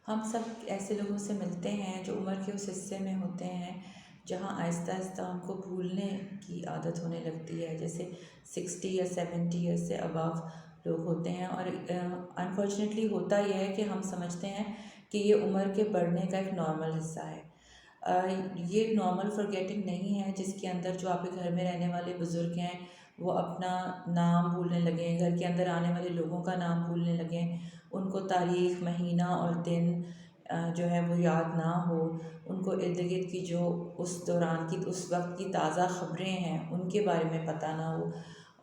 हम सब ऐसे लोगों से मिलते हैं जो उम्र के उस हिस्से में होते हैं जहाँ आहिस्ता आहिस्ता उनको भूलने की आदत होने लगती है। जैसे 60 या 70 ईयर्स से अबव लोग होते हैं, और अनफॉर्चुनेटली होता यह है कि हम समझते हैं कि ये उम्र के बढ़ने का एक नॉर्मल हिस्सा है। ये नॉर्मल फॉरगेटिंग नहीं है जिसके अंदर जो आपके घर में रहने वाले बुज़ुर्ग हैं वो अपना नाम भूलने लगें, घर के अंदर आने वाले लोगों का नाम भूलने लगें, उनको तारीख, महीना और दिन जो है वो याद ना हो, उनको इर्द गिर्द की जो उस दौरान की, उस वक्त की ताज़ा ख़बरें हैं उनके बारे में पता ना हो।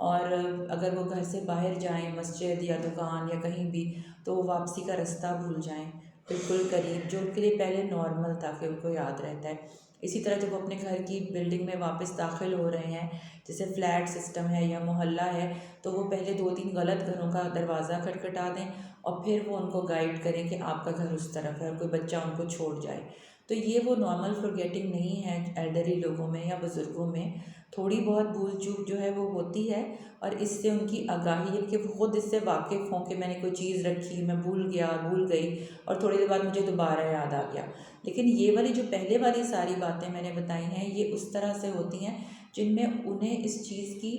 और अगर वो घर से बाहर जाएं, मस्जिद या दुकान या कहीं भी, तो वो वापसी का रास्ता भूल जाएं बिल्कुल करीब, जो उनके लिए पहले नॉर्मल था कि उनको याद रहता है। इसी तरह जब वो अपने घर की बिल्डिंग में वापस दाखिल हो रहे हैं, जैसे फ्लैट सिस्टम है या मोहल्ला है, तो वो पहले 2-3 गलत घरों का दरवाज़ा खटखटा दें और फिर वो उनको गाइड करें कि आपका घर उस तरफ है, और कोई बच्चा उनको छोड़ जाए। तो ये वो नॉर्मल फॉरगेटिंग नहीं है एल्डरली लोगों में या बुज़ुर्गों में। थोड़ी बहुत भूल चूक जो है वो होती है, और इससे उनकी आगाही है कि वो खुद इससे वाकिफ़ हों कि मैंने कोई चीज़ रखी, मैं भूल गया, भूल गई, और थोड़ी देर बाद मुझे दोबारा याद आ गया। लेकिन ये वाली जो पहले वाली सारी बातें मैंने बताई हैं, ये उस तरह से होती हैं जिनमें उन्हें इस चीज़ की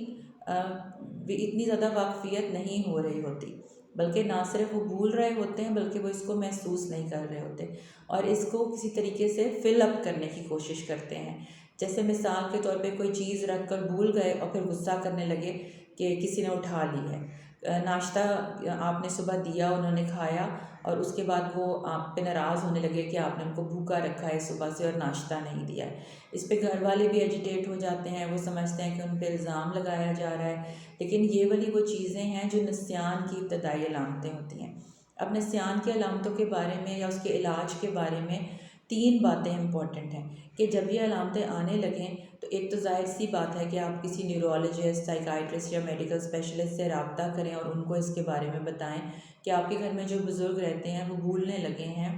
इतनी ज़्यादा वाक़फ़ियत नहीं हो रही होती, बल्कि ना सिर्फ वो भूल रहे होते हैं बल्कि वो इसको महसूस नहीं कर रहे होते, और इसको किसी तरीके से फिल अप करने की कोशिश करते हैं। जैसे मिसाल के तौर पे कोई चीज़ रख कर भूल गए और फिर गुस्सा करने लगे कि किसी ने उठा ली है। नाश्ता आपने सुबह दिया, उन्होंने खाया, और उसके बाद वो आप पे नाराज़ होने लगे कि आपने उनको भूखा रखा है सुबह से और नाश्ता नहीं दिया है। इस पे घर वाले भी एजिटेट हो जाते हैं, वो समझते हैं कि उन पे इल्ज़ाम लगाया जा रहा है। लेकिन ये वाली वो चीज़ें हैं जो निस्यान की इब्तदाई अलामतें होती हैं। अब निस्यान की अलामतों के बारे में या उसके इलाज के बारे में 3 बातें इम्पॉर्टेंट हैं कि जब ये अलामतें आने लगें तो एक तो ज़ाहिर सी बात है कि आप किसी न्यूरोलॉजिस्ट, साइकियाट्रिस्ट या मेडिकल स्पेशलिस्ट से रब्ता करें और उनको इसके बारे में बताएं कि आपके घर में जो बुज़ुर्ग रहते हैं वो भूलने लगे हैं,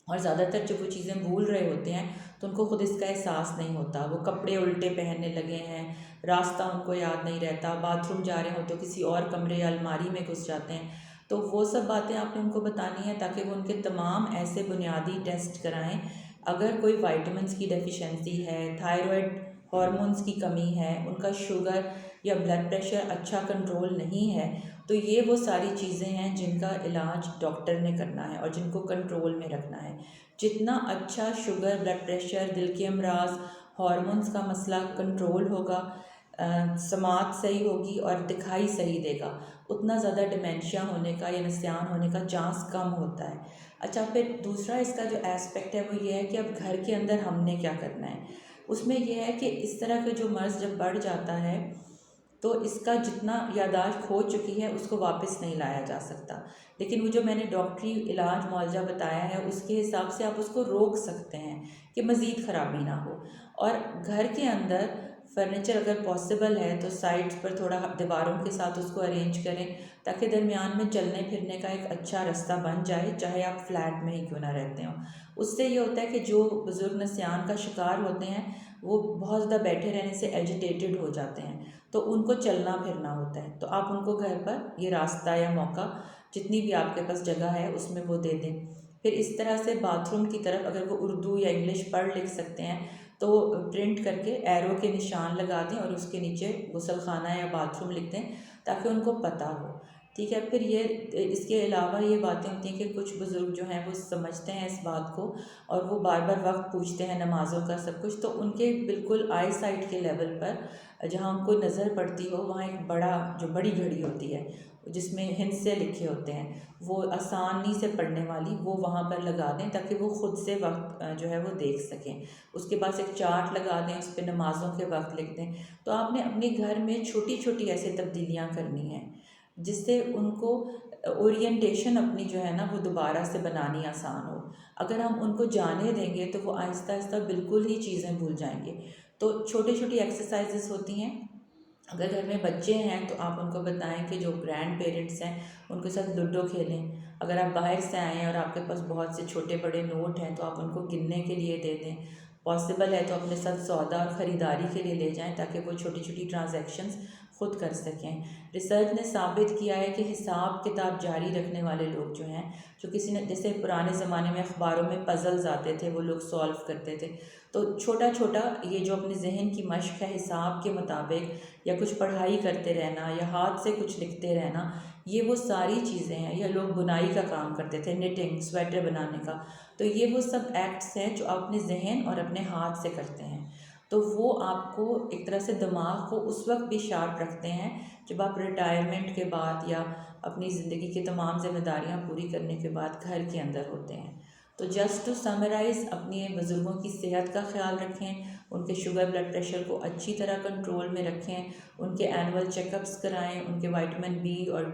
और ज़्यादातर जब वो चीज़ें भूल रहे होते हैं तो उनको खुद इसका एहसास नहीं होता। वो कपड़े उल्टे पहनने लगे हैं, रास्ता उनको याद नहीं रहता, बाथरूम जा रहे हो तो किसी और कमरे या अलमारी में घुस जाते हैं। तो वो सब बातें आपने उनको बतानी है ताकि वो उनके तमाम ऐसे बुनियादी टेस्ट कराएं। अगर कोई वाइटामिन्स की डेफिशिएंसी है, थायराइड हार्मोन्स की कमी है, उनका शुगर या ब्लड प्रेशर अच्छा कंट्रोल नहीं है, तो ये वो सारी चीज़ें हैं जिनका इलाज डॉक्टर ने करना है और जिनको कंट्रोल में रखना है। जितना अच्छा शुगर, ब्लड प्रेशर, दिल के अमराज, हार्मोन्स का मसला कंट्रोल होगा, समात सही होगी और दिखाई सही देगा, उतना ज़्यादा डिमेंशिया होने का या निस्यान होने का चांस कम होता है। अच्छा, फिर दूसरा इसका जो एस्पेक्ट है वो ये है कि अब घर के अंदर हमने क्या करना है। उसमें यह है कि इस तरह के जो मर्ज़ जब बढ़ जाता है तो इसका जितना याददाश्त खो चुकी है उसको वापस नहीं लाया जा सकता। लेकिन वो जो मैंने डॉक्टरी इलाज मुआवजा बताया है उसके हिसाब से आप उसको रोक सकते हैं कि मज़ीद ख़राबी ना हो। और घर के अंदर फर्नीचर अगर पॉसिबल है तो साइड्स पर थोड़ा दीवारों के साथ उसको अरेंज करें ताकि दरमियान में चलने फिरने का एक अच्छा रास्ता बन जाए, चाहे आप फ्लैट में ही क्यों ना रहते हों। उससे ये होता है कि जो बुज़ुर्ग नस्यान का शिकार होते हैं वो बहुत ज़्यादा बैठे रहने से एजिटेटेड हो जाते हैं, तो उनको चलना फिरना होता है। तो आप उनको घर पर ये रास्ता या मौका जितनी भी आपके पास जगह है उसमें वो दे दें। फिर इस तरह से बाथरूम की तरफ अगर वो उर्दू या इंग्लिश पढ़ लिख सकते हैं तो प्रिंट करके एरो के निशान लगा दें और उसके नीचे गुसलखाना या बाथरूम लिख दें ताकि उनको पता हो। ठीक है, फिर ये इसके अलावा ये बातें होती हैं कि कुछ बुज़ुर्ग जो हैं वो समझते हैं इस बात को और वो बार बार वक्त पूछते हैं नमाज़ों का सब कुछ, तो उनके बिल्कुल आई साइट के लेवल पर जहाँ उनको नज़र पड़ती हो वहाँ एक बड़ी घड़ी होती है जिसमें हिंद से लिखे होते हैं, वो आसानी से पढ़ने वाली, वो वहाँ पर लगा दें ताकि वो ख़ुद से वक्त जो है वो देख सकें। उसके पास एक चार्ट लगा दें, उस पर नमाज़ों के वक्त लिख दें। तो आपने अपने घर में छोटी छोटी ऐसे तब्दीलियाँ करनी हैं जिससे उनको ओरिएंटेशन अपनी जो है ना वो दोबारा से बनानी आसान हो। अगर हम उनको जाने देंगे तो वो आहिस्ता आहिस्ता बिल्कुल ही चीज़ें भूल जाएंगे। तो छोटी छोटी एक्सरसाइजेस होती हैं। अगर घर में बच्चे हैं तो आप उनको बताएं कि जो ग्रैंड पेरेंट्स हैं उनके साथ लूडो खेलें। अगर आप बाहर से आए हैं और आपके पास बहुत से छोटे बड़े नोट हैं तो आप उनको गिनने के लिए दे दें। पॉसिबल है तो अपने साथ सौदा और ख़रीदारी के लिए ले जाएं ताकि वो छोटी छोटी ट्रांजैक्शंस खुद कर सकें। रिसर्च ने साबित किया है कि हिसाब किताब जारी रखने वाले लोग जो हैं, जो किसी ने, जैसे पुराने ज़माने में अखबारों में पज़ल्स आते थे, वो लोग सॉल्व करते थे, तो छोटा छोटा ये जो अपने जहन की मश्क है हिसाब के मुताबिक, या कुछ पढ़ाई करते रहना, या हाथ से कुछ लिखते रहना, ये वो सारी चीज़ें हैं। या लोग बुनाई का काम करते थे, निटिंग, स्वेटर बनाने का, तो ये वो सब एक्ट्स हैं जो आप अपने जहन और अपने हाथ से करते हैं। तो वो आपको एक तरह से दिमाग को उस वक्त भी शार्प रखते हैं जब आप रिटायरमेंट के बाद या अपनी ज़िंदगी की तमाम जिम्मेदारियां पूरी करने के बाद घर के अंदर होते हैं। तो जस्ट टू समराइज़, अपने बुज़ुर्गों की सेहत का ख्याल रखें, उनके शुगर ब्लड प्रेशर को अच्छी तरह कंट्रोल में रखें, उनके एनुअल चेकअप्स कराएं, उनके विटामिन बी और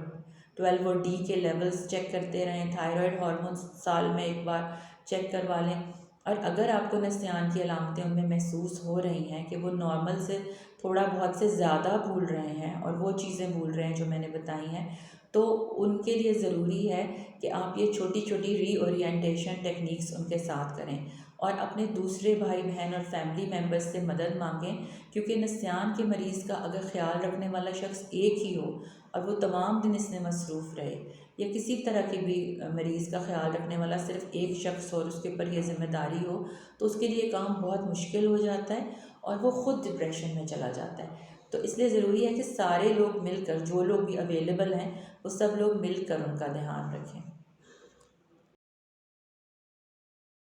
12 और डी के लेवल्स चेक करते रहें, थायराइड हार्मोन्स साल में एक बार चेक करवा लें। और अगर आपको नस्यान की अलामतें उनमें महसूस हो रही हैं कि वो नॉर्मल से थोड़ा बहुत से ज़्यादा भूल रहे हैं और वो चीज़ें भूल रहे हैं जो मैंने बताई हैं, तो उनके लिए ज़रूरी है कि आप ये छोटी छोटी रीओरिएंटेशन टेक्निक्स उनके साथ करें और अपने दूसरे भाई बहन और फैमिली मेम्बर्स से मदद मांगें, क्योंकि नस्यान के मरीज़ का अगर ख्याल रखने वाला शख्स एक ही हो और वो तमाम दिन इसमें मसरूफ़ रहे, या किसी तरह के भी मरीज़ का ख्याल रखने वाला सिर्फ एक शख्स हो और उसके ऊपर ये ज़िम्मेदारी हो, तो उसके लिए काम बहुत मुश्किल हो जाता है और वो ख़ुद डिप्रेशन में चला जाता है। तो इसलिए ज़रूरी है कि सारे लोग मिलकर, जो लोग भी अवेलेबल हैं, वो सब लोग मिलकर उनका ध्यान रखें।